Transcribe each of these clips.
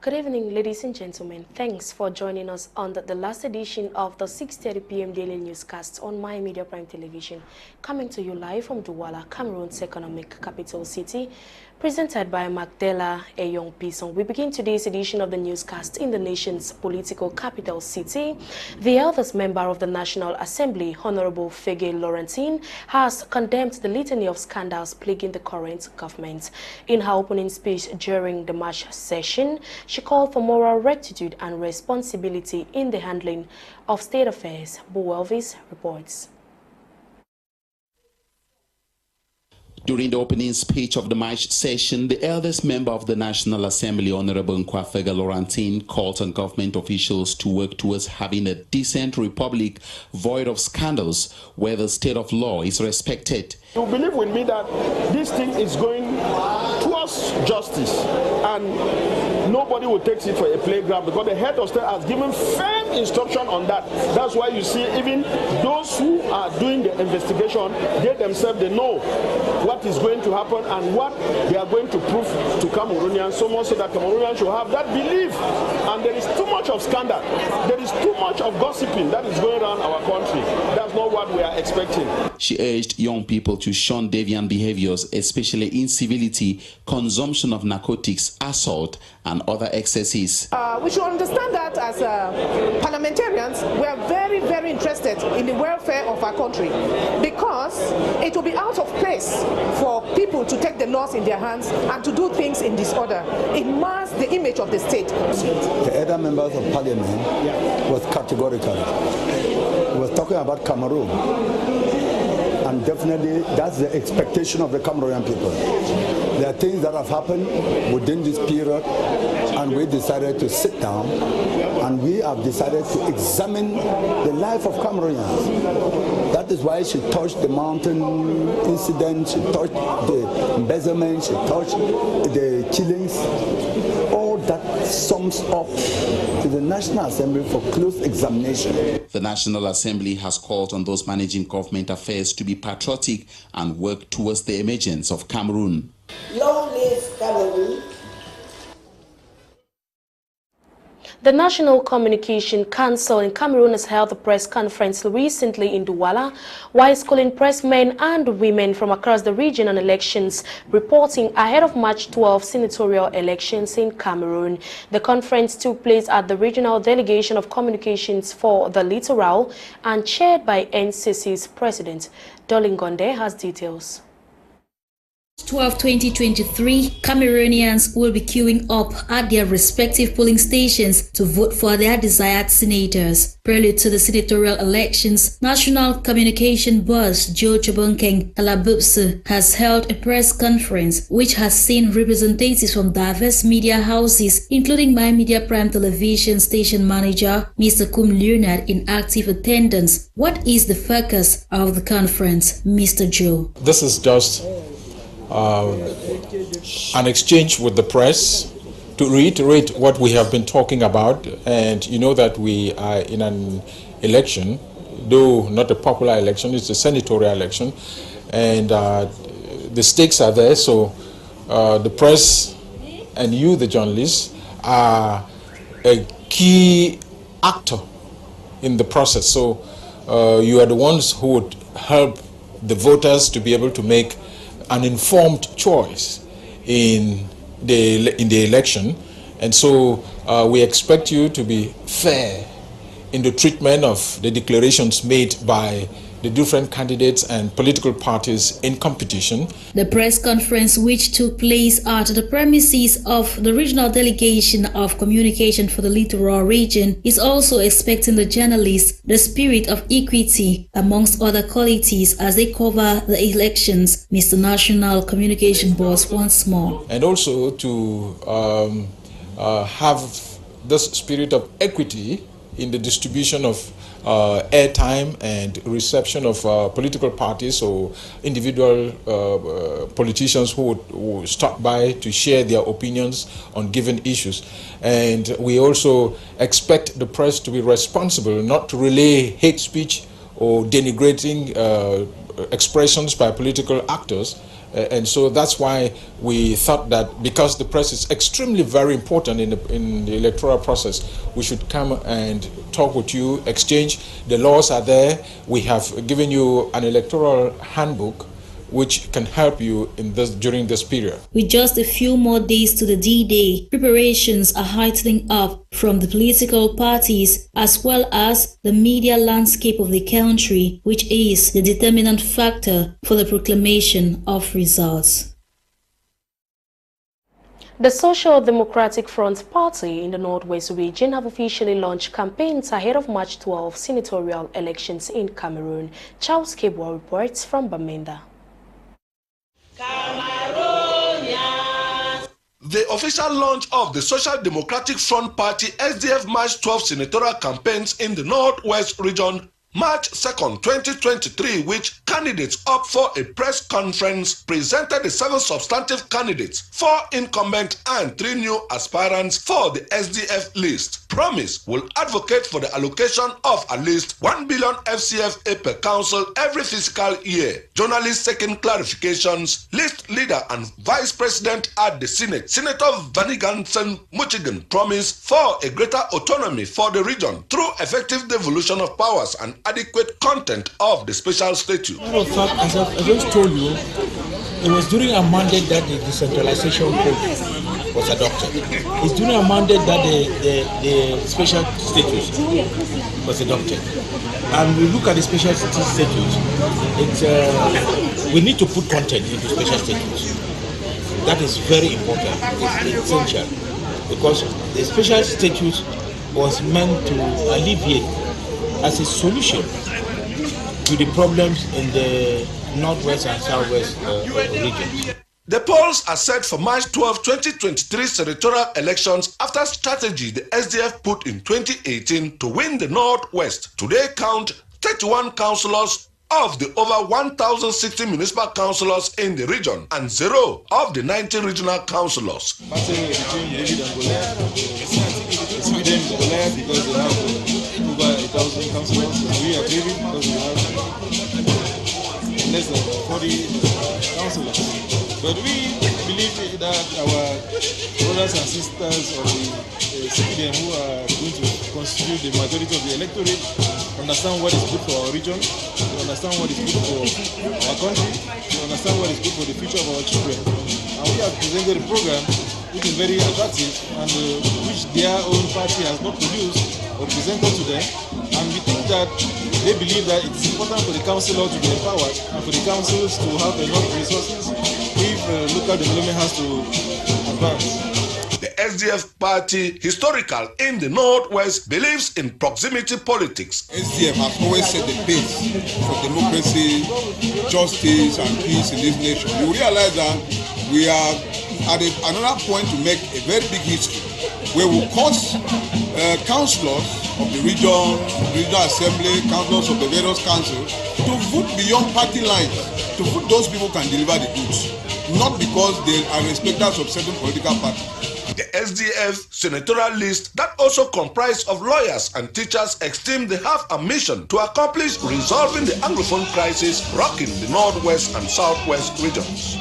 Good evening, ladies and gentlemen. Thanks for joining us on the last edition of the 6:30 p.m. daily newscast on My Media Prime Television, coming to you live from Douala, Cameroon's economic capital city, presented by Magdala Eyong Pison. We begin today's edition of the newscast in the nation's political capital city. The eldest member of the National Assembly, Honorable Fege Laurentine, has condemned the litany of scandals plaguing the current government. In her opening speech during the March session, she called for moral rectitude and responsibility in the handling of state affairs. Bo Elvis reports. During the opening speech of the March session, the eldest member of the National Assembly, Honorable Fege Laurentine, called on government officials to work towards having a decent republic void of scandals where the state of law is respected. You believe with me that this thing is going towards justice and nobody will take it for a playground because the head of state has given firm instruction on that. That's why you see even those who are doing the investigation, they themselves, they know what is going to happen and what they are going to prove to Cameroonians, so much so that Cameroonians should have that belief. And there is too much of scandal. There is too much of gossiping that is going around our country. That's not what we are expecting. She urged young people to shun deviant behaviors, especially incivility, consumption of narcotics, assault, and other excesses. We should understand that as parliamentarians, we are very, very interested in the welfare of our country because it will be out of place for people to take the laws in their hands and to do things in disorder. It mars the image of the state. The other members of parliament was categorical. He was talking about Cameroon. And definitely that's the expectation of the Cameroonian people. There are things that have happened within this period and we decided to sit down and we have decided to examine the life of Cameroonians. That is why she touched the mountain incident, she touched the embezzlement, she touched the killings. All that sums up to the National Assembly for close examination. The National Assembly has called on those managing government affairs to be patriotic and work towards the emergence of Cameroon. Long live Cameroon. The National Communication Council in Cameroon has held a press conference recently in Douala, while calling pressmen and women from across the region on elections, reporting ahead of March 12 senatorial elections in Cameroon. The conference took place at the Regional Delegation of Communications for the Littoral and chaired by NCC's President. Nolinga has details. 2023, Cameroonians will be queuing up at their respective polling stations to vote for their desired senators. Prelude to the senatorial elections, National Communication Boss Joe Chobonkeng Kalabubse has held a press conference which has seen representatives from diverse media houses, including My Media Prime Television station manager Mr. Kum Leonard, in active attendance. What is the focus of the conference, Mr. Joe? This is just an exchange with the press to reiterate what we have been talking about. And you know that we are in an election, though not a popular election, it's a senatorial election, and the stakes are there. So the press and you, the journalists, are a key actor in the process. So you are the ones who would help the voters to be able to make an informed choice in the election, and so we expect you to be fair in the treatment of the declarations made by the different candidates and political parties in competition. The press conference, which took place at the premises of the Regional Delegation of Communication for the Littoral Region, is also expecting the journalists the spirit of equity amongst other qualities as they cover the elections. Mr. National Communication Boss once more. And also to have this spirit of equity in the distribution of airtime and reception of political parties or individual politicians who would stop by to share their opinions on given issues. And we also expect the press to be responsible, not to relay hate speech or denigrating expressions by political actors, And so that's why we thought that because the press is extremely very important in the electoral process, we should come and talk with you, exchange. The laws are there. We have given you an electoral handbook which can help you in this during this period. With just a few more days to the D-Day, preparations are heightening up from the political parties as well as the media landscape of the country, which is the determinant factor for the proclamation of results. The Social Democratic Front Party in the Northwest region have officially launched campaigns ahead of March 12 senatorial elections in Cameroon. Charles Kebwa reports from Bamenda. The official launch of the Social Democratic Front Party SDF March 12 senatorial campaigns in the Northwest region March 2nd, 2023, which candidates up for a press conference presented the 7 substantive candidates, 4 incumbent and 3 new aspirants for the SDF list. Promise will advocate for the allocation of at least 1 billion FCFA per council every fiscal year. Journalists seeking clarifications, list leader and vice president at the Senate, Senator Vanigansen Muchigan, promised for a greater autonomy for the region through effective devolution of powers and adequate content of the special statute. Matter of fact, as I just told you, it was during a mandate that the decentralization code was adopted. It's during a mandate that the special statute was adopted. And we look at the special statute, we need to put content into special statutes. That is very important, it's essential, because the special statute was meant to alleviate as a solution to the problems in the Northwest and Southwest regions. The polls are set for March 12, 2023 senatorial elections after strategy the SDF put in 2018 to win the Northwest. Today count 31 councillors of the over 1,060 municipal councillors in the region and 0 of the 90 regional councillors. We are giving because we have less than 40 councillors. But we believe that our brothers and sisters of the CPDM who are going to constitute the majority of the electorate understand what is good for our region, to understand what is good for our country, to understand what is good for the future of our children. And we have presented a program which is very attractive and which their own party has not produced or presented to them. And we think that they believe that it's important for the councillor to be empowered and for the councils to have enough resources if local development has to advance. The SDF party, historical in the Northwest, believes in proximity politics. SDF has always set the pace for democracy, justice and peace in this nation. You realize that we are at another point to make a very big history where we cause councillors of the regional assembly, councillors of the various councils to vote beyond party lines, to vote those people who can deliver the goods, not because they are respecters of certain political parties. The SDF senatorial list that also comprised of lawyers and teachers esteem they have a mission to accomplish resolving the Anglophone crisis rocking the Northwest and Southwest regions.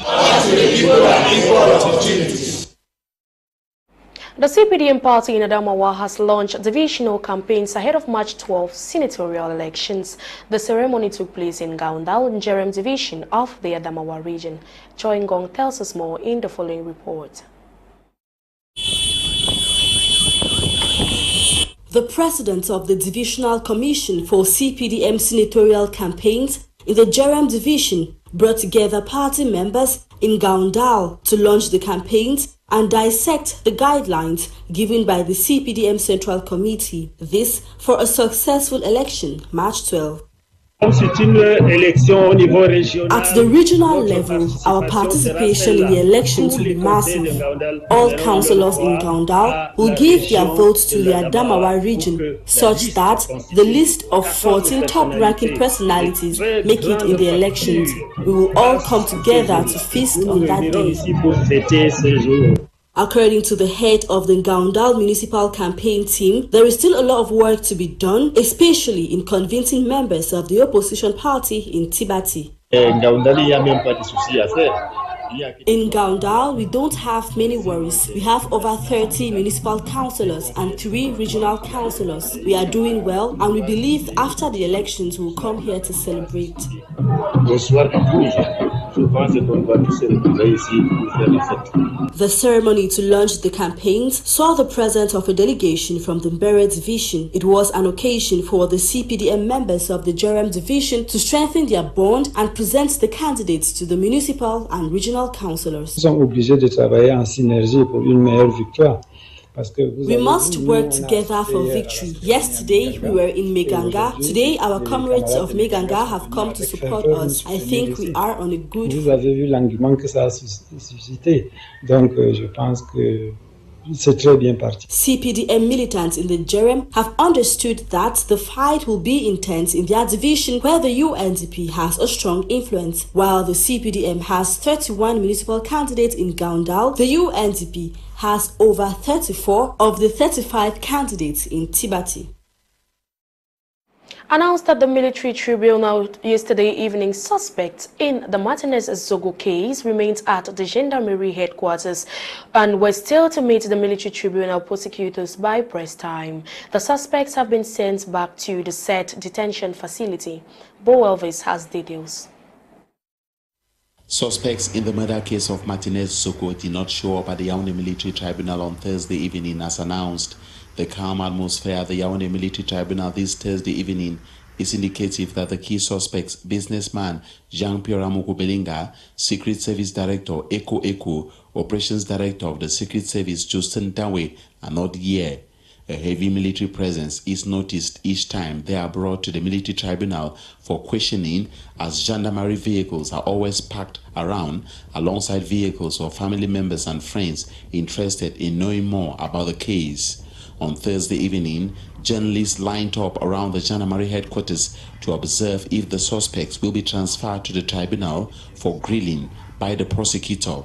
The CPDM party in Adamawa has launched divisional campaigns ahead of March 12 senatorial elections. The ceremony took place in Gaundal, Njerem division of the Adamawa region. Joy Ngong tells us more in the following report. The president of the Divisional Commission for CPDM senatorial campaigns in the Njerem division brought together party members in Gaundal to launch the campaigns and dissect the guidelines given by the CPDM Central Committee. This for a successful election, March 12. At the regional level, our participation in the elections will be massive. All councillors in Gaundal will give their votes to the Adamawa region, such that the list of 14 top-ranking personalities make it in the elections. We will all come together to feast on that day. According to the head of the Gaundal Municipal Campaign Team, there is still a lot of work to be done, especially in convincing members of the opposition party in Tibati. In Gaundal, we don't have many worries. We have over 30 municipal councillors and 3 regional councillors. We are doing well, and we believe after the elections we'll come here to celebrate. The ceremony to launch the campaigns saw the presence of a delegation from the Mbere division. It was an occasion for the CPDM members of the Jerem division to strengthen their bond and present the candidates to the municipal and regional councillors. Nous sommes obligés de travailler en synergie pour une meilleure victoire. We must work together for victory. Yesterday, we were in Meganga. Today, our comrades of Meganga have come to support us. I think we are on a good... Vous avez vu l'engouement que ça a suscité. Donc, je pense que c'est très bien parti. CPDM militants in the Jerem have understood that the fight will be intense in their division where the UNDP has a strong influence. While the CPDM has 31 municipal candidates in Gaundal, the UNDP has over 34 of the 35 candidates in Tibati. Announced that the military tribunal yesterday evening suspect in the Martinez Zogo case remains at the Gendarmerie headquarters and were still to meet the military tribunal prosecutors by press time. The suspects have been sent back to the said detention facility. Bo Elvis has details. Suspects in the murder case of Martinez Zogo did not show up at the Ewane military tribunal on Thursday evening as announced. The calm atmosphere at the Ewane military tribunal this Thursday evening is indicative that the key suspects, businessman Jean-Pierre Nolinga, Secret Service Director Eko, Operations Director of the Secret Service Justin Dawe, are not here. A heavy military presence is noticed each time they are brought to the military tribunal for questioning, as gendarmerie vehicles are always parked around alongside vehicles of family members and friends interested in knowing more about the case. On Thursday evening, journalists lined up around the gendarmerie headquarters to observe if the suspects will be transferred to the tribunal for grilling by the prosecutor.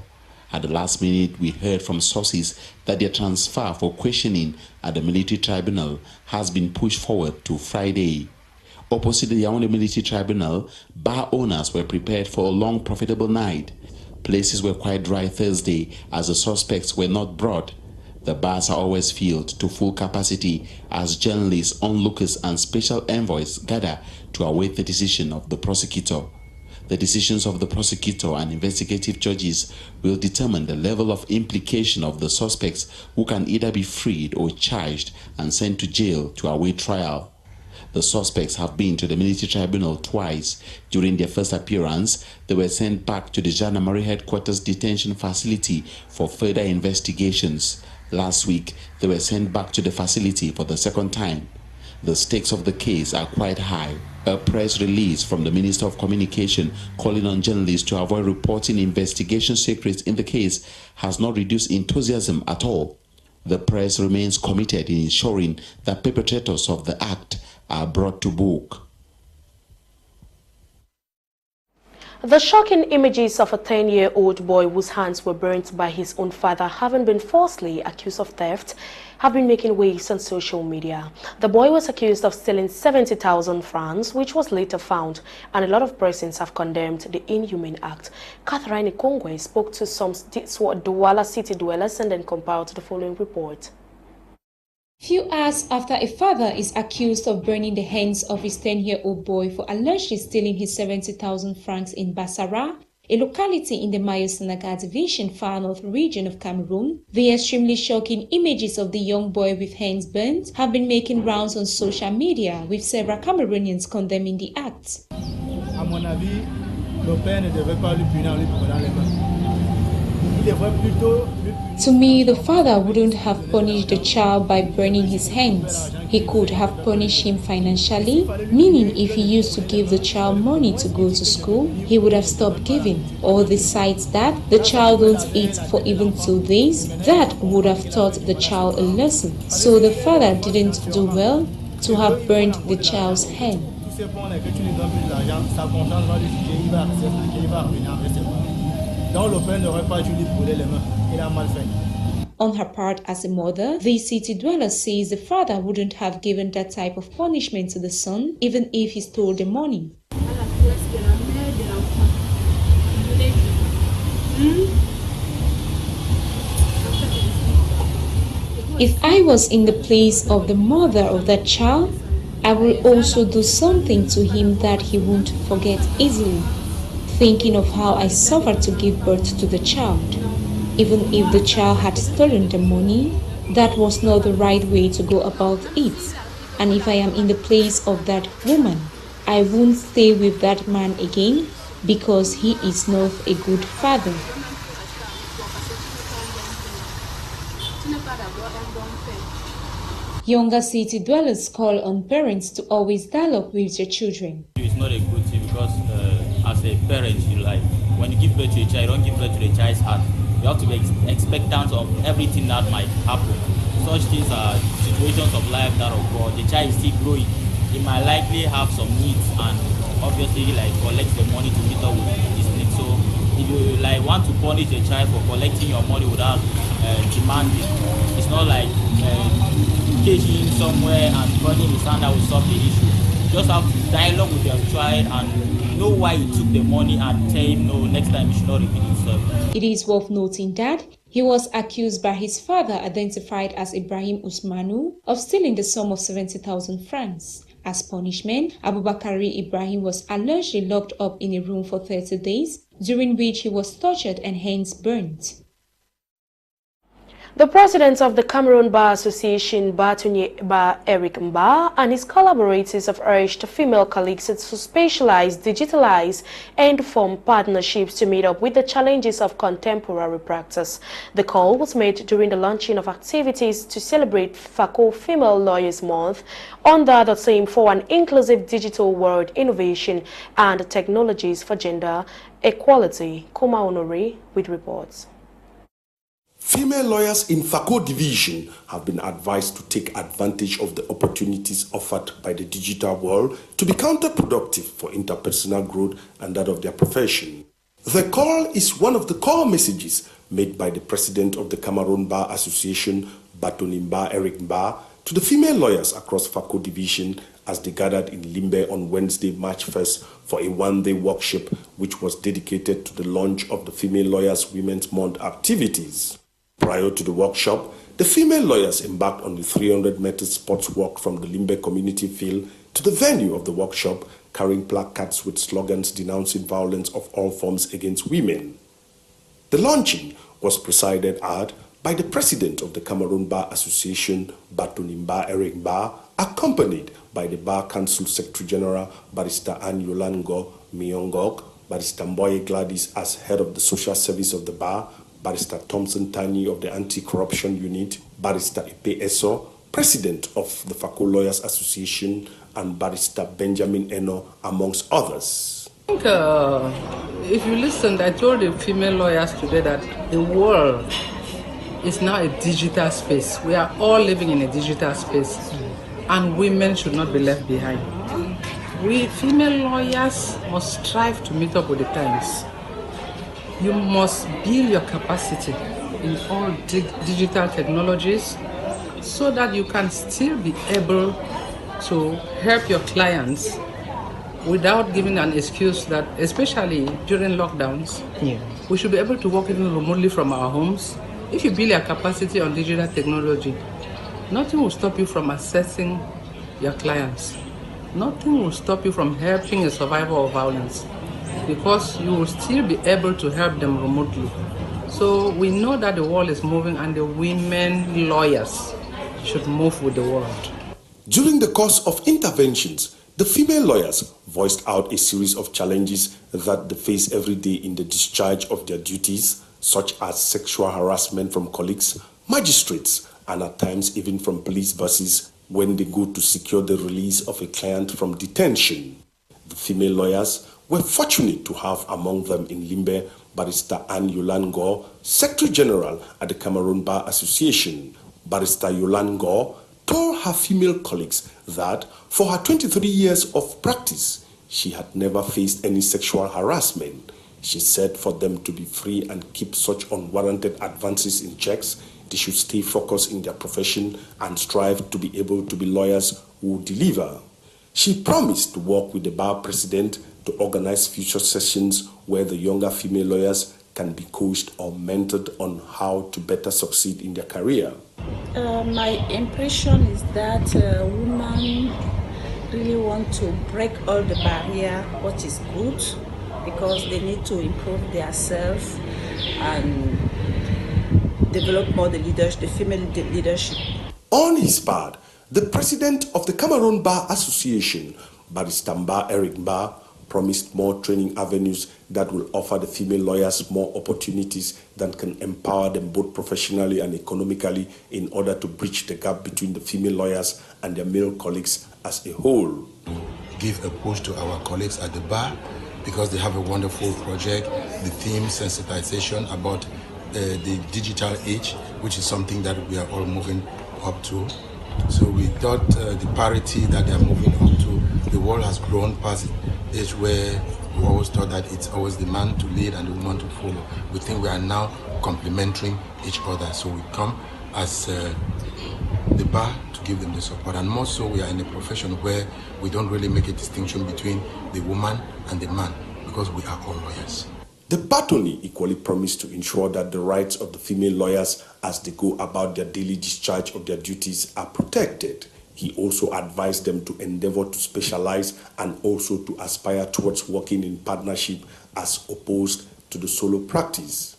At the last minute, we heard from sources that their transfer for questioning at the military tribunal has been pushed forward to Friday. Opposite the Ewane military tribunal, bar owners were prepared for a long, profitable night. Places were quite dry Thursday as the suspects were not brought. The bars are always filled to full capacity as journalists, onlookers, and special envoys gather to await the decision of the prosecutor. The decisions of the prosecutor and investigative judges will determine the level of implication of the suspects, who can either be freed or charged and sent to jail to await trial. The suspects have been to the military tribunal twice. During their first appearance, they were sent back to the gendarmerie headquarters detention facility for further investigations. Last week, they were sent back to the facility for the second time. The stakes of the case are quite high. A press release from the Minister of Communication calling on journalists to avoid reporting investigation secrets in the case has not reduced enthusiasm at all. The press remains committed in ensuring that perpetrators of the act are brought to book. The shocking images of a 10-year-old boy whose hands were burnt by his own father, having been falsely accused of theft, have been making waves on social media. The boy was accused of stealing 70,000 francs, which was later found, and a lot of persons have condemned the inhumane act. Catherine Ikongwe spoke to some Douala city dwellers and then compiled the following report. Few hours after a father is accused of burning the hands of his 10-year-old boy for allegedly stealing his 70,000 francs in Bassara, a locality in the Mayo-Sanaga division, far north region of Cameroon, the extremely shocking images of the young boy with hands burnt have been making rounds on social media, with several Cameroonians condemning the act. À mon avis, le père ne devait pas lui punir en lui prenant les mains. To me, the father wouldn't have punished the child by burning his hands. He could have punished him financially, meaning if he used to give the child money to go to school, he would have stopped giving. Or besides that, the child won't eat for even 2 days, that would have taught the child a lesson. So the father didn't do well to have burned the child's hand. On her part as a mother, the city dweller says the father wouldn't have given that type of punishment to the son, even if he stole the money. If I was in the place of the mother of that child, I will also do something to him that he won't forget easily, thinking of how I suffered to give birth to the child. Even if the child had stolen the money, that was not the right way to go about it. And if I am in the place of that woman, I won't stay with that man again because he is not a good father. Younger city dwellers call on parents to always dialogue with their children. It's not a good thing because as a parent, when you give birth to a child, you don't give birth to the child's heart. You have to be expectant of everything that might happen. Such things are situations of life that occur. The child is still growing. He might likely have some needs and obviously collect the money to meet up with his needs. So if you want to punish a child for collecting your money without demanding, it's not like caging somewhere and burning his hand that will solve the issue. You just have to dialogue with your child and know why he took the money and tell him no, next time he should not repeat himself. It is worth noting that he was accused by his father, identified as Ibrahim Usmanu, of stealing the sum of 70,000 francs. As punishment, Abubakari Ibrahim was allegedly locked up in a room for 30 days, during which he was tortured and hence burnt. The president of the Cameroon Bar Association, Batunye Ba Eric Mba, and his collaborators have urged female colleagues to specialize, digitalize, and form partnerships to meet up with the challenges of contemporary practice. The call was made during the launching of activities to celebrate FACO Female Lawyers Month under the theme for an inclusive digital world, innovation, and technologies for gender equality. Kuma Honore with reports. Female lawyers in FACO division have been advised to take advantage of the opportunities offered by the digital world to be counterproductive for interpersonal growth and that of their profession. The call is one of the core messages made by the president of the Cameroon Bar Association, Batunye Eric Mba, to the female lawyers across FACO division as they gathered in Limbe on Wednesday, March 1st for a one-day workshop which was dedicated to the launch of the Female Lawyers Women's Month activities. Prior to the workshop, the female lawyers embarked on the 300-meter sports walk from the Limbe community field to the venue of the workshop, carrying placards with slogans denouncing violence of all forms against women. The launching was presided at by the president of the Cameroon Bar Association, Batunye Eric Mba, accompanied by the Bar Council Secretary General, Barrister Yolango Miongok, Barrister Mboye Gladys as head of the social service of the bar, Barrister Thompson Tani of the Anti-Corruption Unit, Barrister Ipe Eso, President of the FACO Lawyers Association, and Barrister Benjamin Eno, amongst others. I think if you listen, I told the female lawyers today that the world is now a digital space. We are all living in a digital space, and women should not be left behind. We female lawyers must strive to meet up with the times. You must build your capacity in all digital technologies so that you can still be able to help your clients without giving an excuse that, especially during lockdowns, we should be able to work even remotely from our homes. If you build your capacity on digital technology, nothing will stop you from assessing your clients. Nothing will stop you from helping a survivor of violence, because you will still be able to help them remotely. So we know that the world is moving and the women lawyers should move with the world. During the course of interventions, the female lawyers voiced out a series of challenges that they face every day in the discharge of their duties, such as sexual harassment from colleagues, magistrates, and at times even from police buses when they go to secure the release of a client from detention. The female lawyers were fortunate to have among them in Limbe Barrister Yolango, Secretary General at the Cameroon Bar Association. Barrister Yolango told her female colleagues that for her 23 years of practice, she had never faced any sexual harassment. She said for them to be free and keep such unwarranted advances in checks, they should stay focused in their profession and strive to be able to be lawyers who deliver. She promised to work with the bar president to organize future sessions where the younger female lawyers can be coached or mentored on how to better succeed in their career. My impression is that women really want to break all the barrier, what is good, because they need to improve themselves and develop more the leadership, the female leadership. On his part, the president of the Cameroon Bar Association, Barrister Mba Eric Mba, promised more training avenues that will offer the female lawyers more opportunities that can empower them both professionally and economically in order to bridge the gap between the female lawyers and their male colleagues as a whole. Give a push to our colleagues at the bar because they have a wonderful project, the theme sensitization about the digital age, which is something that we are all moving up to. So we thought the parity that they are moving up to, the world has grown past the age where we always thought that it's always the man to lead and the woman to follow. We think we are now complementing each other. So we come as the bar to give them the support. And more so, we are in a profession where we don't really make a distinction between the woman and the man because we are all lawyers. The Batoni equally promised to ensure that the rights of the female lawyers as they go about their daily discharge of their duties are protected. He also advised them to endeavor to specialize and also to aspire towards working in partnership as opposed to the solo practice.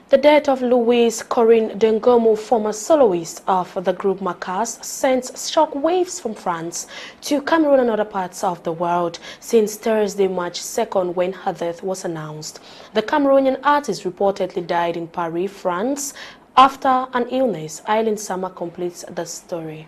The death of Louise Corinne Dengomo, former soloist of the group Macas, sent shock waves from France to Cameroon and other parts of the world since Thursday, March 2nd, when her death was announced. The Cameroonian artist reportedly died in Paris, France, after an illness. Eileen Sama completes the story.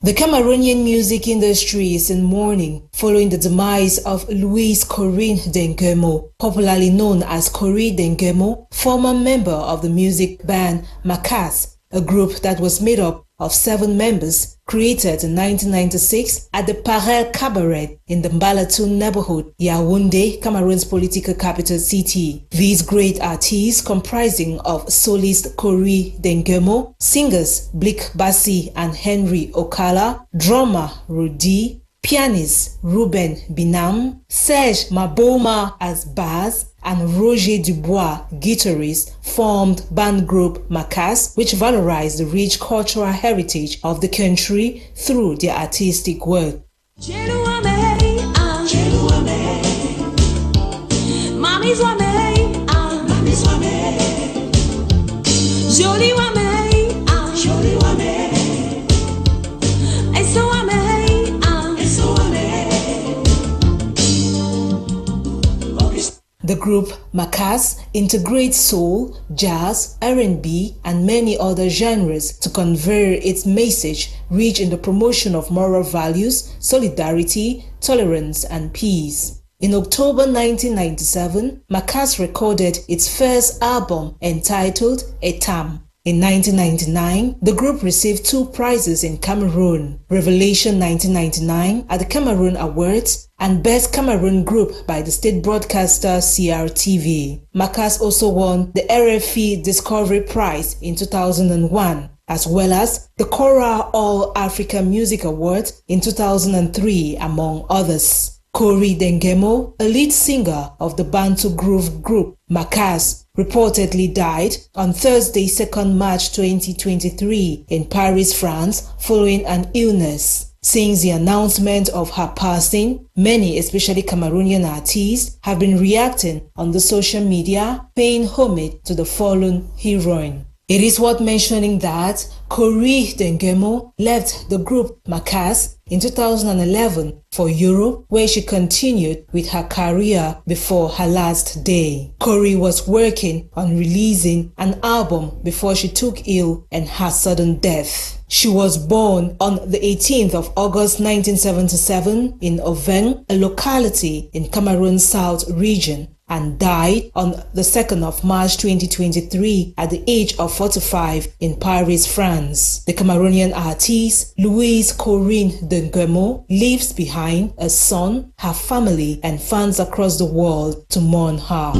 The Cameroonian music industry is in mourning following the demise of Louise Corinne Dengomo, popularly known as Corrie Dengomo, former member of the music band Macas, a group that was made up of 7 members, created in 1996 at the Parel Cabaret in the Mbalatoun neighborhood, Yaoundé, Cameroon's political capital city. These great artists, comprising of solist Corrie Dengomo, singers Blick Bassi and Henry Okala, drummer Rudi, pianist Ruben Binam, Serge Maboma as bass, and Roger Dubois, guitarist, formed band group Macas, which valorized the rich cultural heritage of the country through their artistic work. The group Macas integrates soul, jazz, R&B, and many other genres to convey its message rich in the promotion of moral values, solidarity, tolerance, and peace. In October 1997, Macas recorded its first album entitled Etam. In 1999, the group received 2 prizes in Cameroon, Revelation 1999 at the Cameroon Awards and Best Cameroon Group by the state broadcaster CRTV. Macas also won the RFI Discovery Prize in 2001, as well as the Cora All Africa Music Award in 2003, among others. Corrie Dengomo, a lead singer of the Bantu Groove group Macas, reportedly died on Thursday, 2nd March 2023 in Paris, France, following an illness. Since the announcement of her passing, many, especially Cameroonian artists, have been reacting on the social media, paying homage to the fallen heroine. It is worth mentioning that Corrie Dengomo left the group Macas in 2011 for Europe, where she continued with her career before her last day. Corrie was working on releasing an album before she took ill and her sudden death. She was born on the 18th of August 1977 in Ewane, a locality in Cameroon South region, and died on the 2nd of March 2023 at the age of 45 in Paris, France. The Cameroonian artist Louise Corinne Dengomo leaves behind a son, her family, and fans across the world to mourn her.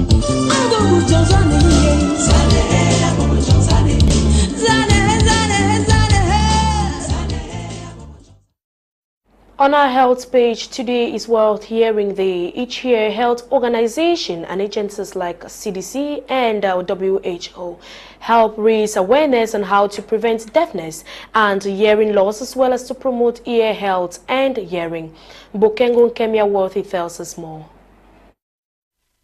On our health page, today is World Hearing Day. Each year, health organizations and agencies like CDC and WHO help raise awareness on how to prevent deafness and hearing loss, as well as to promote ear health and hearing. Bokengo Kemia Worthy tells us more.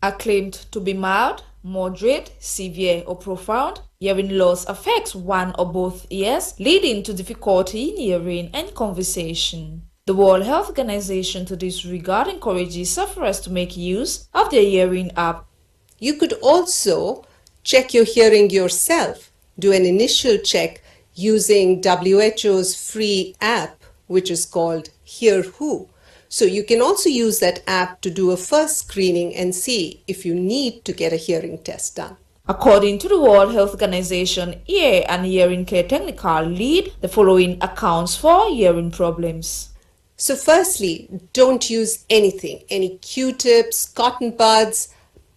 Acclaimed to be mild, moderate, severe or profound, hearing loss affects one or both ears, leading to difficulty in hearing and conversation. The World Health Organization to this regard encourages sufferers to make use of their hearing app. You could also check your hearing yourself. Do an initial check using WHO's free app, which is called Hear Who. So you can also use that app to do a first screening and see if you need to get a hearing test done. According to the World Health Organization, ear and hearing care technical lead, the following accounts for hearing problems. So firstly, don't use anything, any Q-tips, cotton buds,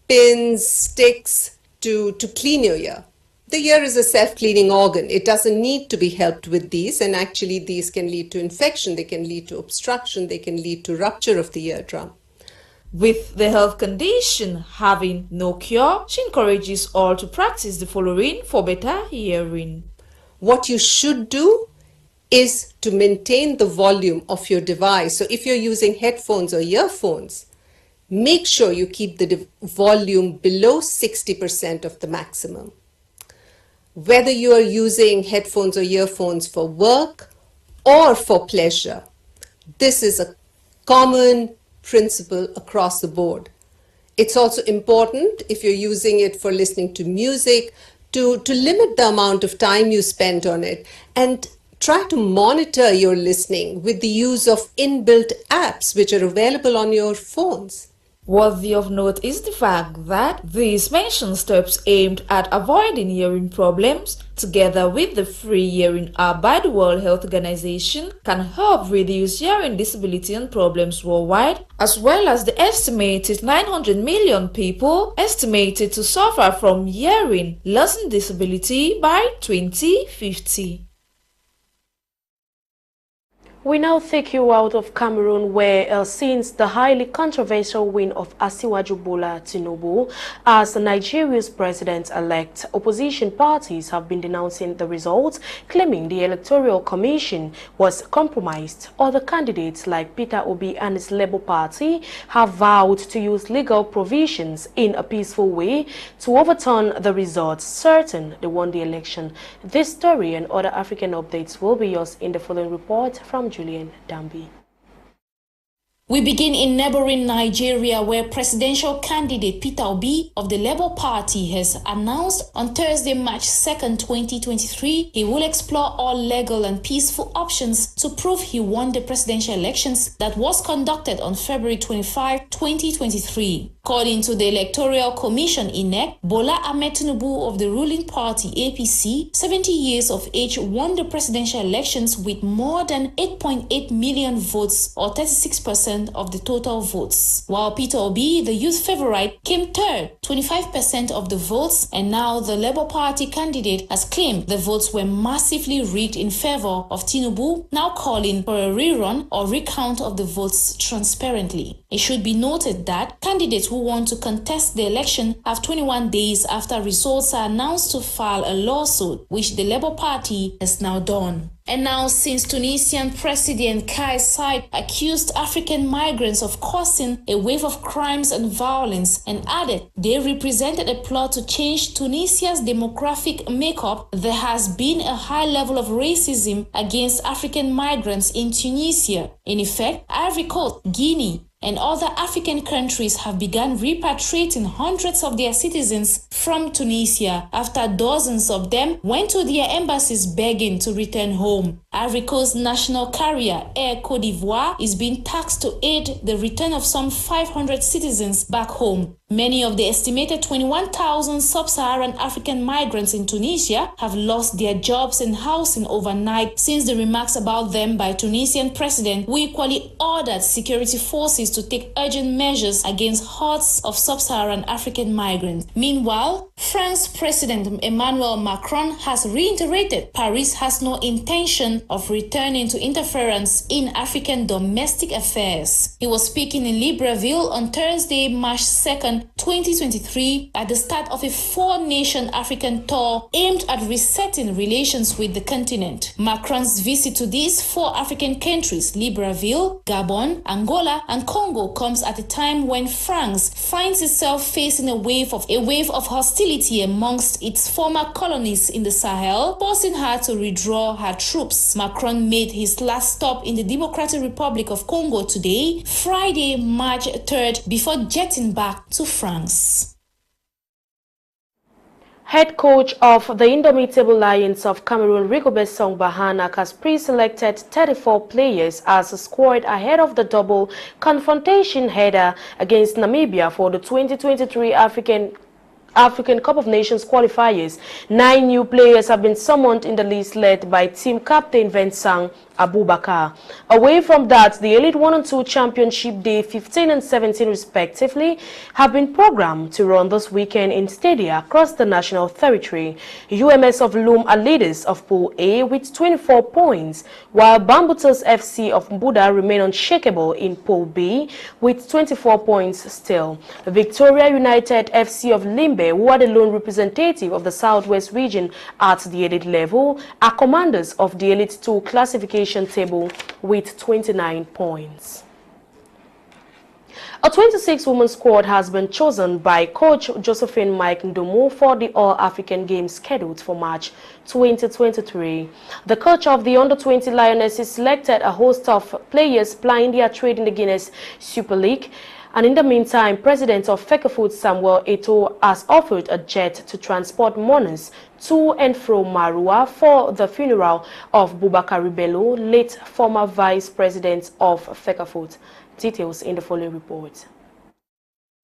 pins, sticks to clean your ear. The ear is a self-cleaning organ. It doesn't need to be helped with these, and actually these can lead to infection, they can lead to obstruction, they can lead to rupture of the eardrum. With the health condition having no cure, she encourages all to practice the following for better hearing. What you should do is to maintain the volume of your device. So if you're using headphones or earphones, make sure you keep the volume below 60% of the maximum. Whether you are using headphones or earphones for work or for pleasure, this is a common principle across the board. It's also important, if you're using it for listening to music, to limit the amount of time you spend on it, and try to monitor your listening with the use of inbuilt apps which are available on your phones. Worthy of note is the fact that these mentioned steps aimed at avoiding hearing problems, together with the free hearing app by the World Health Organization, can help reduce hearing disability and problems worldwide, as well as the estimated 900 million people estimated to suffer from hearing loss and disability by 2050. We now take you out of Cameroon, where since the highly controversial win of Asiwaju Bola Tinubu as Nigeria's president-elect, opposition parties have been denouncing the results, claiming the Electoral Commission was compromised. Other candidates like Peter Obi and his Labour Party have vowed to use legal provisions in a peaceful way to overturn the results, certain they won the election. This story and other African updates will be yours in the following report from Julian Dambi. We begin in neighboring Nigeria, where presidential candidate Peter Obi of the Labour Party has announced on Thursday, March 2nd, 2023, he will explore all legal and peaceful options to prove he won the presidential elections that was conducted on February 25, 2023. According to the Electoral Commission (INEC), Bola Ahmed Tinubu of the ruling party APC, 70 years of age, won the presidential elections with more than 8.8 million votes, or 36% of the total votes, while Peter Obi, the youth favorite, came third, 25% of the votes, and now the Labour Party candidate has claimed the votes were massively rigged in favor of Tinubu, now calling for a rerun or recount of the votes transparently. It should be noted that candidates who want to contest the election have 21 days after results are announced to file a lawsuit, which the Labour Party has now done. And now, since Tunisian President Kais Saied accused African migrants of causing a wave of crimes and violence and added they represented a plot to change Tunisia's demographic makeup, there has been a high level of racism against African migrants in Tunisia. In effect, Ivory Coast, Guinea, and other African countries have begun repatriating hundreds of their citizens from Tunisia after dozens of them went to their embassies begging to return home. Ivory Coast national carrier Air Côte d'Ivoire is being taxed to aid the return of some 500 citizens back home. Many of the estimated 21,000 sub-Saharan African migrants in Tunisia have lost their jobs and housing overnight since the remarks about them by Tunisian president, who equally ordered security forces authorities to take urgent measures against hordes of sub-Saharan African migrants. Meanwhile, France President Emmanuel Macron has reiterated Paris has no intention of returning to interference in African domestic affairs. He was speaking in Libreville on Thursday, March 2nd, 2023, at the start of a four-nation African tour aimed at resetting relations with the continent. Macron's visit to these four African countries, Libreville, Gabon, Angola, and Congo, comes at a time when France finds itself facing a wave of hostility amongst its former colonies in the Sahel, forcing her to withdraw her troops. Macron made his last stop in the Democratic Republic of Congo today, Friday, March 3rd, before jetting back to France. Head coach of the Indomitable Lions of Cameroon, Rigobert Song Bahanak, has pre-selected 34 players as a squad ahead of the double confrontation header against Namibia for the 2023 African Cup of Nations qualifiers. 9 new players have been summoned in the list led by team captain Vincent Abubakar. Away from that, the Elite 1 and 2 Championship Day 15 and 17 respectively have been programmed to run this weekend in stadia across the national territory. UMS of Loom are leaders of Pool A with 24 points, while Bambutas FC of Buda remain unshakable in Pool B with 24 points still. Victoria United FC of Limbe, who are the lone representative of the Southwest region at the Elite level, are commanders of the Elite 2 classification table with 29 points. A 26-woman squad has been chosen by coach Josephine Mike Ndomo for the All-African Games scheduled for March 2023. The coach of the Under-20 Lionesses selected a host of players plying their trade in the Guinness Super League. And in the meantime, President of Fecafoot Samuel Eto'o has offered a jet to transport mourners to and from Marua for the funeral of Boubacar Bello, late former Vice President of Fecafoot. Details in the following report.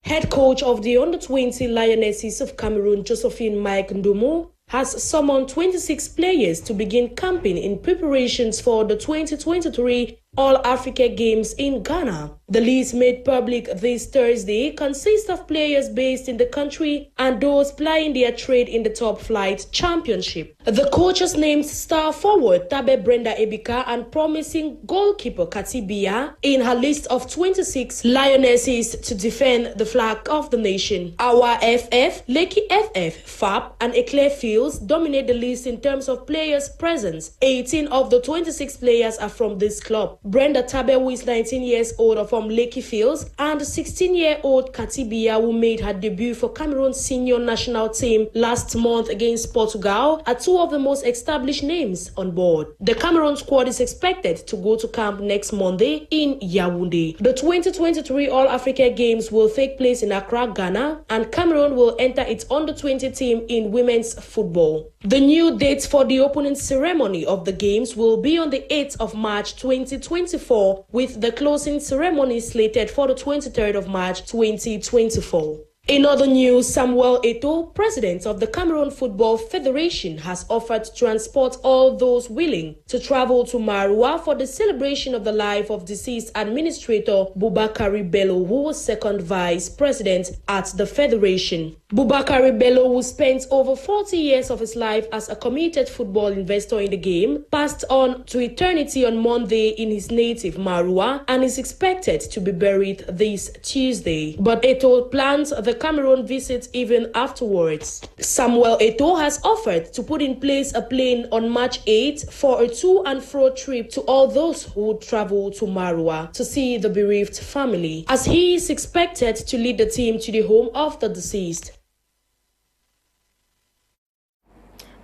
Head coach of the Under-20 Lionesses of Cameroon, Josephine Mike Ndomo, has summoned 26 players to begin camping in preparations for the 2023 All-Africa Games in Ghana. The list made public this Thursday consists of players based in the country and those plying their trade in the Top Flight Championship. The coach has named star forward Tabe Brenda Ebika and promising goalkeeper Katibia in her list of 26 lionesses to defend the flag of the nation. Our FF, Lekki FF, FAP, and Eclair Fields dominate the list in terms of players' presence. 18 of the 26 players are from this club. Brenda Tabe, who is 19 years old, from Lekki Fields, and 16-year-old Katibia, who made her debut for Cameroon's senior national team last month against Portugal, are two of the most established names on board. The Cameroon squad is expected to go to camp next Monday in Yaoundé. The 2023 All-Africa Games will take place in Accra, Ghana, and Cameroon will enter its under-20 team in women's football. The new dates for the opening ceremony of the Games will be on the 8th of March 2024, with the closing ceremony slated for the 23rd of March 2024. In other news, Samuel Eto'o, president of the Cameroon Football Federation, has offered to transport all those willing to travel to Marua for the celebration of the life of deceased administrator Boubacar Bello, who was second vice president at the federation. Boubacar Bello, who spent over 40 years of his life as a committed football investor in the game, passed on to eternity on Monday in his native Marua and is expected to be buried this Tuesday. But Eto'o plans the Cameroon visit even afterwards. Samuel Eto'o has offered to put in place a plane on March 8 for a to and fro trip to all those who would travel to Marua to see the bereaved family, as he is expected to lead the team to the home of the deceased.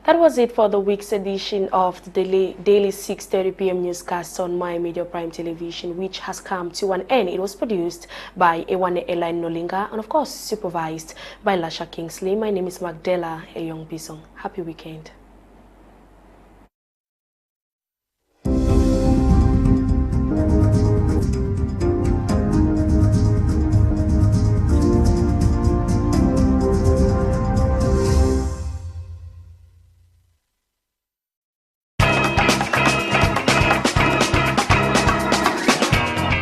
That was it for the week's edition of the daily 6:30 p.m. newscast on My Media Prime Television, which has come to an end. It was produced by Ewane, Eileen, Nolinga, and of course supervised by Lasha Kingsley. My name is Magdala Eyong Bisong. Happy weekend.